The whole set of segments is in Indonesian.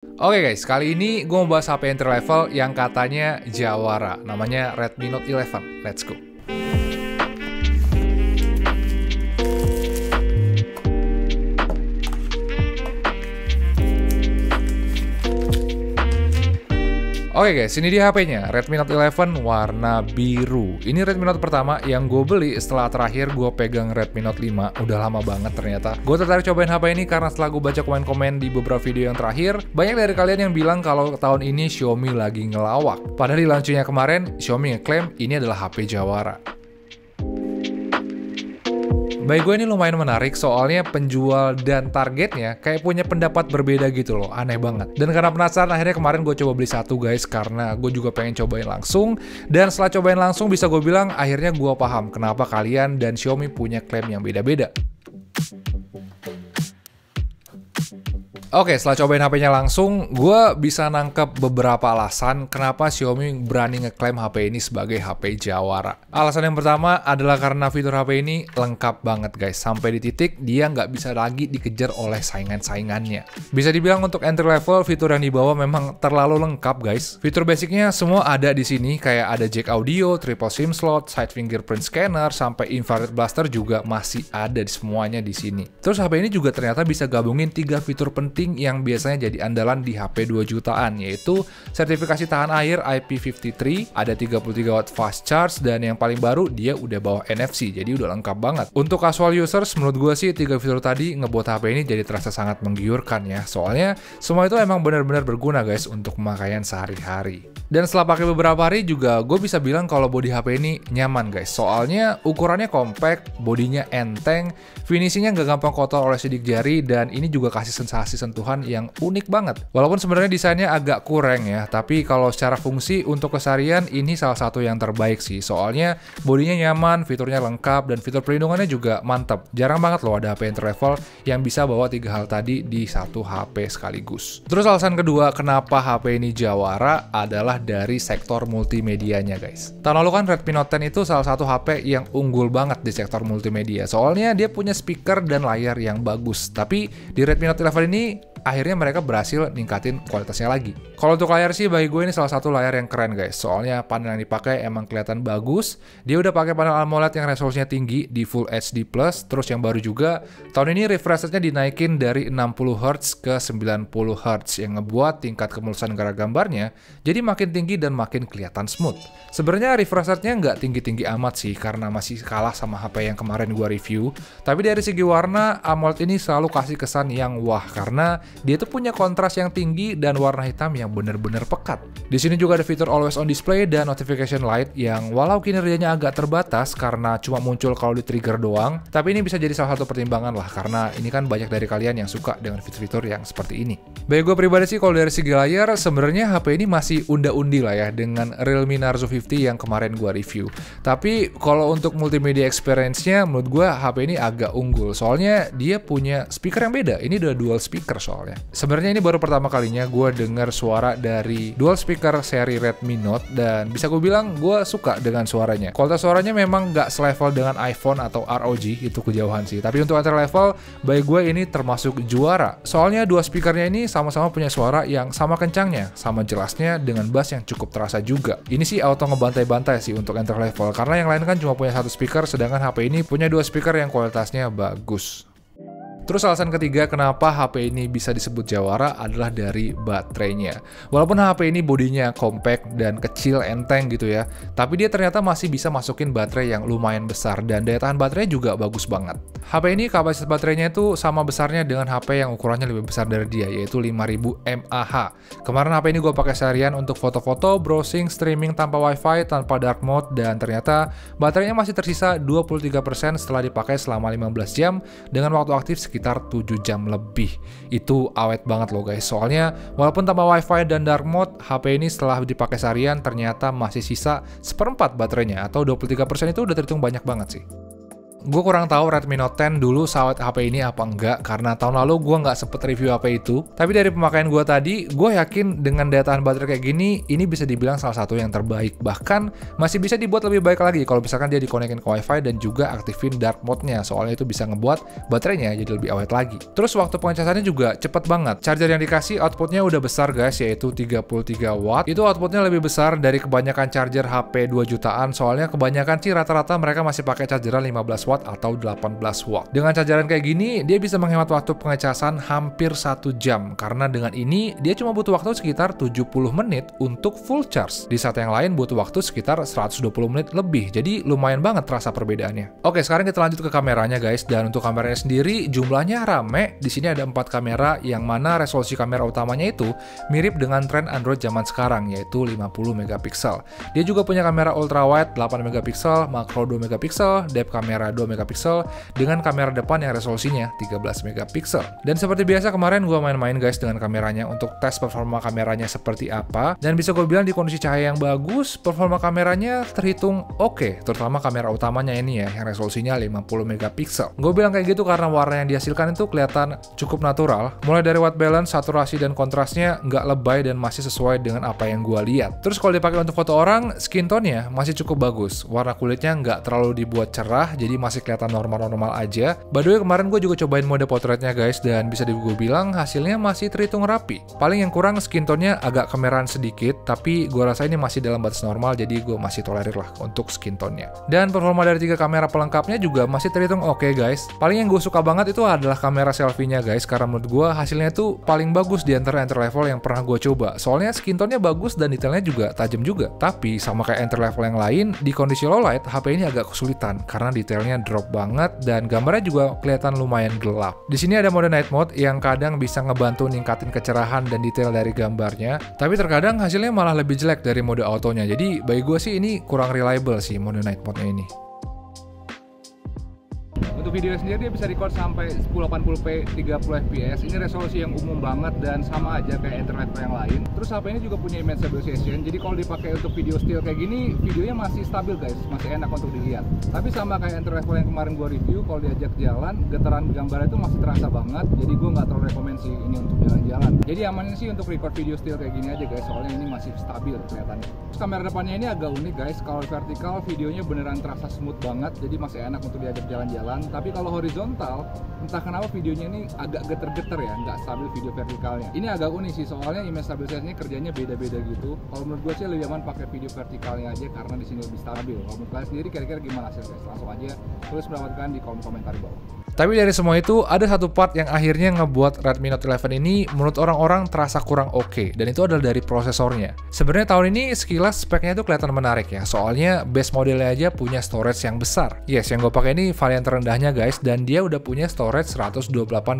Oke guys, kali ini gue mau bahas HP entry level yang katanya jawara. Namanya Redmi Note 11. Let's go. Oke guys, ini dia HP-nya, Redmi Note 11 warna biru. Ini Redmi Note pertama yang gue beli setelah terakhir gue pegang Redmi Note 5. Udah lama banget ternyata. Gue tertarik cobain HP ini karena setelah gue baca komen-komen di beberapa video yang terakhir, banyak dari kalian yang bilang kalau tahun ini Xiaomi lagi ngelawak. Padahal di launching-nya kemarin, Xiaomi ngeklaim ini adalah HP jawara. Bagi gue ini lumayan menarik soalnya penjual dan targetnya kayak punya pendapat berbeda gitu loh, aneh banget. Dan karena penasaran akhirnya kemarin gue coba beli satu guys, karena gue juga pengen cobain langsung. Dan setelah cobain langsung bisa gue bilang akhirnya gue paham kenapa kalian dan Xiaomi punya klaim yang beda-beda. Oke, setelah cobain HP-nya langsung, gue bisa nangkep beberapa alasan kenapa Xiaomi berani ngeklaim HP ini sebagai HP jawara. Alasan yang pertama adalah karena fitur HP ini lengkap banget guys, sampai di titik dia nggak bisa lagi dikejar oleh saingan-saingannya. Bisa dibilang untuk entry level, fitur yang dibawa memang terlalu lengkap guys. Fitur basicnya semua ada di sini, kayak ada jack audio, triple SIM slot, side fingerprint scanner, sampai infrared blaster juga masih ada di semuanya di sini. Terus HP ini juga ternyata bisa gabungin 3 fitur penting yang biasanya jadi andalan di HP 2 jutaan, yaitu sertifikasi tahan air IP53, ada 33 watt fast charge, dan yang paling baru dia udah bawa NFC, jadi udah lengkap banget. Untuk casual users, menurut gue sih 3 fitur tadi ngebuat HP ini jadi terasa sangat menggiurkan ya, soalnya semua itu emang benar-benar berguna guys untuk pemakaian sehari-hari. Dan setelah pakai beberapa hari juga gue bisa bilang kalau bodi HP ini nyaman guys, soalnya ukurannya compact, bodinya enteng, finishingnya nggak gampang kotor oleh sidik jari, dan ini juga kasih sensasi sentuhan yang unik banget. Walaupun sebenarnya desainnya agak kurang ya, tapi kalau secara fungsi untuk keseharian ini salah satu yang terbaik sih, soalnya bodinya nyaman, fiturnya lengkap, dan fitur perlindungannya juga mantap. Jarang banget loh ada HP entry level yang bisa bawa 3 hal tadi di satu HP sekaligus. Terus alasan kedua kenapa HP ini jawara adalah dari sektor multimedianya guys. Tahun lalu kan Redmi Note 10 itu salah satu HP yang unggul banget di sektor multimedia, soalnya dia punya speaker dan layar yang bagus. Tapi di Redmi Note 11 ini akhirnya mereka berhasil ningkatin kualitasnya lagi. Kalau untuk layar sih bagi gue ini salah satu layar yang keren guys, soalnya panel yang dipakai emang kelihatan bagus. Dia udah pakai panel AMOLED yang resolusinya tinggi di Full HD+, terus yang baru juga tahun ini refresh rate-nya dinaikin dari 60Hz ke 90Hz yang ngebuat tingkat kemulusan gerak gambarnya jadi makin tinggi dan makin kelihatan smooth. Sebenarnya refresh rate-nya nggak tinggi-tinggi amat sih karena masih kalah sama HP yang kemarin gue review, tapi dari segi warna AMOLED ini selalu kasih kesan yang wah karena dia tuh punya kontras yang tinggi dan warna hitam yang bener-bener pekat. Di sini juga ada fitur always on display dan notification light yang walau kinerjanya agak terbatas karena cuma muncul kalau di trigger doang, tapi ini bisa jadi salah satu pertimbangan lah karena ini kan banyak dari kalian yang suka dengan fitur-fitur yang seperti ini. Bagi gue pribadi sih kalau dari segi layar sebenarnya HP ini masih unda-undi lah ya dengan Realme Narzo 50 yang kemarin gue review. Tapi kalau untuk multimedia experience-nya menurut gue HP ini agak unggul soalnya dia punya speaker yang beda. Ini udah dual speaker soalnya. Sebenarnya ini baru pertama kalinya gue dengar suara dari dual speaker seri Redmi Note dan bisa gue bilang gue suka dengan suaranya. Kualitas suaranya memang nggak selevel dengan iPhone atau ROG, itu kejauhan sih. Tapi untuk entry level, bagi gue ini termasuk juara. Soalnya dua speakernya ini sama-sama punya suara yang sama kencangnya, sama jelasnya dengan bass yang cukup terasa juga. Ini sih auto ngebantai-bantai sih untuk entry level karena yang lain kan cuma punya satu speaker, sedangkan HP ini punya dua speaker yang kualitasnya bagus. Terus alasan ketiga kenapa HP ini bisa disebut jawara adalah dari baterainya. Walaupun HP ini bodinya compact dan kecil, enteng gitu ya, tapi dia ternyata masih bisa masukin baterai yang lumayan besar dan daya tahan baterainya juga bagus banget. HP ini kapasitas baterainya itu sama besarnya dengan HP yang ukurannya lebih besar dari dia, yaitu 5000 mAh. Kemarin HP ini gue pakai seharian untuk foto-foto, browsing, streaming tanpa wifi, tanpa dark mode, dan ternyata baterainya masih tersisa 23% setelah dipakai selama 15 jam dengan waktu aktif sekitar 7 jam lebih. Itu awet banget loh guys, soalnya walaupun tanpa wifi dan dark mode, HP ini setelah dipakai seharian ternyata masih sisa seperempat baterainya, atau 23% itu udah terhitung banyak banget sih. Gue kurang tahu Redmi Note 10 dulu sawat HP ini apa enggak, karena tahun lalu gue nggak sempet review HP itu. Tapi dari pemakaian gue tadi, gue yakin dengan daya tahan baterai kayak gini, ini bisa dibilang salah satu yang terbaik. Bahkan masih bisa dibuat lebih baik lagi kalau misalkan dia dikonekin ke WiFi dan juga aktifin dark mode-nya, soalnya itu bisa ngebuat baterainya jadi lebih awet lagi. Terus waktu pengecasannya juga cepet banget. Charger yang dikasih outputnya udah besar guys, yaitu 33 watt. Itu outputnya lebih besar dari kebanyakan charger HP 2 jutaan, soalnya kebanyakan sih rata-rata mereka masih pakai chargeran 15 watt atau 18 watt. Dengan chargeran kayak gini, dia bisa menghemat waktu pengecasan hampir 1 jam, karena dengan ini dia cuma butuh waktu sekitar 70 menit untuk full charge. Di saat yang lain butuh waktu sekitar 120 menit lebih, jadi lumayan banget terasa perbedaannya. Oke, sekarang kita lanjut ke kameranya guys, dan untuk kameranya sendiri jumlahnya rame. Di sini ada 4 kamera, yang mana resolusi kamera utamanya itu mirip dengan tren Android zaman sekarang, yaitu 50 megapiksel. Dia juga punya kamera ultrawide 8 megapiksel, makro 2 megapiksel, depth kamera 2 megapiksel, dengan kamera depan yang resolusinya 13 megapiksel. Dan seperti biasa kemarin gue main-main guys dengan kameranya untuk tes performa kameranya seperti apa, dan bisa gue bilang di kondisi cahaya yang bagus, performa kameranya terhitung oke, terutama kamera utamanya ini ya, yang resolusinya 50 megapiksel. Gue bilang kayak gitu karena warna yang dihasilkan itu kelihatan cukup natural, mulai dari white balance, saturasi, dan kontrasnya nggak lebay dan masih sesuai dengan apa yang gue lihat. Terus kalau dipakai untuk foto orang, skin tone-nya masih cukup bagus, warna kulitnya nggak terlalu dibuat cerah, jadi masih kelihatan normal-normal aja. By the way, kemarin gue juga cobain mode potretnya guys, dan bisa gue bilang hasilnya masih terhitung rapi. Paling yang kurang skin tone-nya agak kemerahan sedikit, tapi gue rasa ini masih dalam batas normal, jadi gue masih tolerir lah untuk skin tone-nya. Dan performa dari 3 kamera pelengkapnya juga masih terhitung oke guys. Paling yang gue suka banget itu adalah kamera selfie-nya guys, karena menurut gue hasilnya tuh paling bagus di antara entry level yang pernah gue coba. Soalnya skin tone-nya bagus dan detailnya juga tajam juga. Tapi sama kayak entry level yang lain, di kondisi low light HP ini agak kesulitan karena detailnya drop banget dan gambarnya juga kelihatan lumayan gelap. Di sini ada mode night mode yang kadang bisa ngebantu ningkatin kecerahan dan detail dari gambarnya, tapi terkadang hasilnya malah lebih jelek dari mode autonya. Jadi bagi gue sih ini kurang reliable sih mode night mode-nya ini. Untuk video sendiri dia bisa record sampai 1080p 30 fps. Ini resolusi yang umum banget dan sama aja kayak entry level yang lain. Terus HP ini juga punya image stabilization, jadi kalau dipakai untuk video still kayak gini, videonya masih stabil guys, masih enak untuk dilihat. Tapi sama kayak entry level yang kemarin gua review, kalau diajak jalan, getaran gambarnya itu masih terasa banget. Jadi gua nggak terlalu rekomen sih ini untuk jalan-jalan. Jadi amannya sih untuk record video still kayak gini aja guys, soalnya ini masih stabil kelihatannya. Terus kamera depannya ini agak unik guys, kalau vertikal videonya beneran terasa smooth banget, jadi masih enak untuk diajak jalan-jalan. Tapi kalau horizontal, entah kenapa videonya ini agak geter-geter ya, nggak stabil video vertikalnya. Ini agak unik sih, soalnya image stabilisasinya kerjanya beda-beda gitu. Kalau menurut gue sih lebih aman pakai video vertikalnya aja karena di sini lebih stabil. Kalau menurut kalian sendiri kira-kira gimana hasil guys? Langsung aja tulis pendapat kalian di kolom komentar di bawah. Tapi dari semua itu, ada satu part yang akhirnya ngebuat Redmi Note 11 ini menurut orang-orang terasa kurang oke, dan itu adalah dari prosesornya. Sebenarnya tahun ini sekilas speknya itu kelihatan menarik ya, soalnya base modelnya aja punya storage yang besar. Yes, yang gue pakai ini varian terendahnya guys, dan dia udah punya storage 128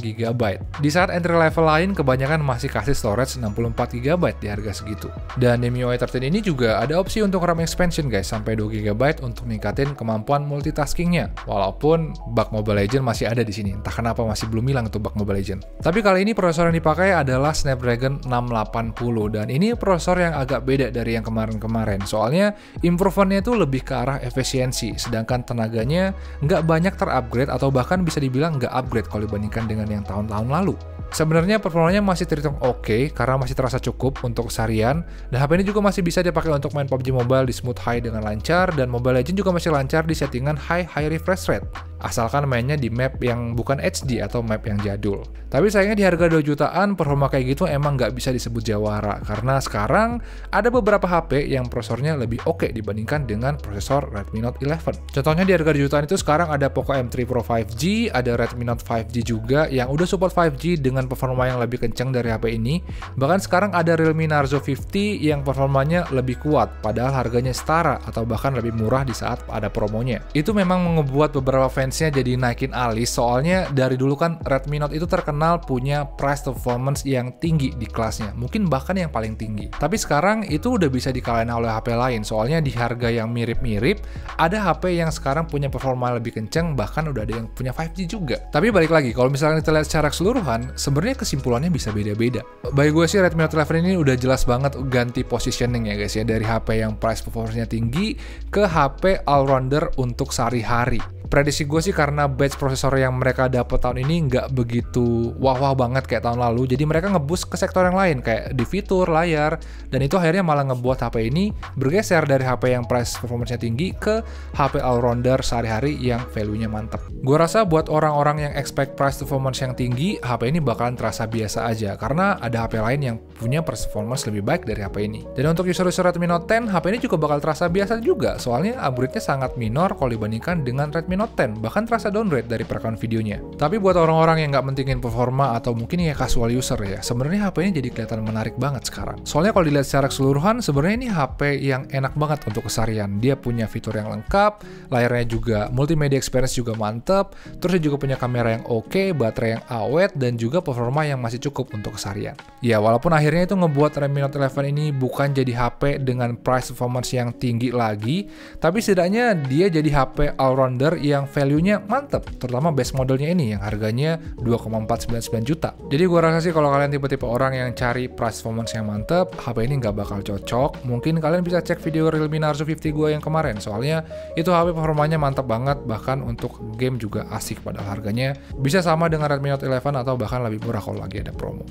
GB. Di saat entry level lain kebanyakan masih kasih storage 64 GB di harga segitu. Dan di MIUI 13 ini juga ada opsi untuk RAM expansion guys, sampai 2 GB untuk ningkatin kemampuan multitaskingnya. Walaupun bug Mobile Legends masih ada di sini, entah kenapa masih belum hilang tuh bug Mobile Legends. Tapi kali ini prosesor yang dipakai adalah Snapdragon 680, dan ini prosesor yang agak beda dari yang kemarin-kemarin. Soalnya improvementnya itu lebih ke arah efisiensi, sedangkan tenaganya nggak banyak terupgrade atau bahkan bisa dibilang nggak upgrade kalau dibandingkan dengan yang tahun-tahun lalu. Sebenarnya performanya masih terhitung oke karena masih terasa cukup untuk seharian, dan HP ini juga masih bisa dipakai untuk main PUBG Mobile di smooth high dengan lancar, dan Mobile Legends juga masih lancar di settingan high refresh rate, asalkan mainnya di map yang bukan HD atau map yang jadul. Tapi sayangnya di harga 2 jutaan performa kayak gitu emang nggak bisa disebut jawara, karena sekarang ada beberapa HP yang prosesornya lebih oke dibandingkan dengan prosesor Redmi Note 11. Contohnya di harga 2 jutaan itu sekarang ada Poco M3 Pro 5G, ada Redmi Note 5G juga yang udah support 5G dengan performa yang lebih kencang dari HP ini. Bahkan sekarang ada Realme Narzo 50 yang performanya lebih kuat, padahal harganya setara atau bahkan lebih murah di saat ada promonya. Itu memang ngebuat beberapa fansnya jadi naikin alis, soalnya dari dulu kan Redmi Note itu terkenal punya price performance yang tinggi di kelasnya, mungkin bahkan yang paling tinggi. Tapi sekarang itu udah bisa dikalahin oleh HP lain, soalnya di harga yang mirip-mirip, ada HP yang sekarang punya performa lebih kencang, bahkan udah ada yang punya 5G juga. Tapi balik lagi, kalau misalnya kita lihat secara keseluruhan, sebenarnya kesimpulannya bisa beda-beda. Bagi gue sih Redmi Note 11 ini udah jelas banget ganti positioning ya guys ya, dari HP yang price performance-nya tinggi ke HP all-rounder untuk sehari-hari. Prediksi gue sih karena batch prosesor yang mereka dapat tahun ini nggak begitu wah-wah banget kayak tahun lalu, jadi mereka ngeboost ke sektor yang lain kayak di fitur, layar, dan itu akhirnya malah ngebuat HP ini bergeser dari HP yang price performance-nya tinggi ke HP all-rounder sehari-hari yang value-nya mantep. Gue rasa buat orang-orang yang expect price performance yang tinggi, HP ini bakalan terasa biasa aja karena ada HP lain yang punya performance lebih baik dari HP ini. Dan untuk user-user Redmi Note 10, HP ini juga bakal terasa biasa juga, soalnya upgrade-nya sangat minor kalau dibandingkan dengan Redmi Note 10, bahkan terasa downgrade dari perekaman videonya. Tapi buat orang-orang yang nggak mentingin performa atau mungkin ya casual user ya, sebenarnya HP ini jadi kelihatan menarik banget sekarang. Soalnya kalau dilihat secara keseluruhan, sebenarnya ini HP yang enak banget untuk keseharian. Dia punya fitur yang lengkap, layarnya juga multimedia experience juga mantep, terus dia juga punya kamera yang oke, baterai yang awet, dan juga performa yang masih cukup untuk keseharian. Ya, walaupun akhirnya itu ngebuat Redmi Note 11 ini bukan jadi HP dengan price performance yang tinggi lagi, tapi setidaknya dia jadi HP all-rounder yang value-nya mantep, terutama base modelnya ini yang harganya 2,499 juta. Jadi gue rasa sih kalau kalian tipe-tipe orang yang cari price performance yang mantep, HP ini nggak bakal cocok. Mungkin kalian bisa cek video Realme Narzo 50 gue yang kemarin, soalnya itu HP performanya mantep banget, bahkan untuk game juga asik, padahal harganya bisa sama dengan Redmi Note 11 atau bahkan lebih murah kalau lagi ada promo.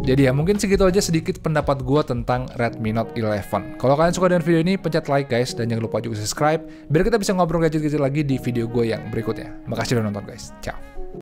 Jadi ya mungkin segitu aja sedikit pendapat gue tentang Redmi Note 11. Kalau kalian suka dengan video ini, pencet like guys, dan jangan lupa juga subscribe, biar kita bisa ngobrol gadget-gadget lagi di video gue yang berikutnya. Makasih udah nonton guys, ciao.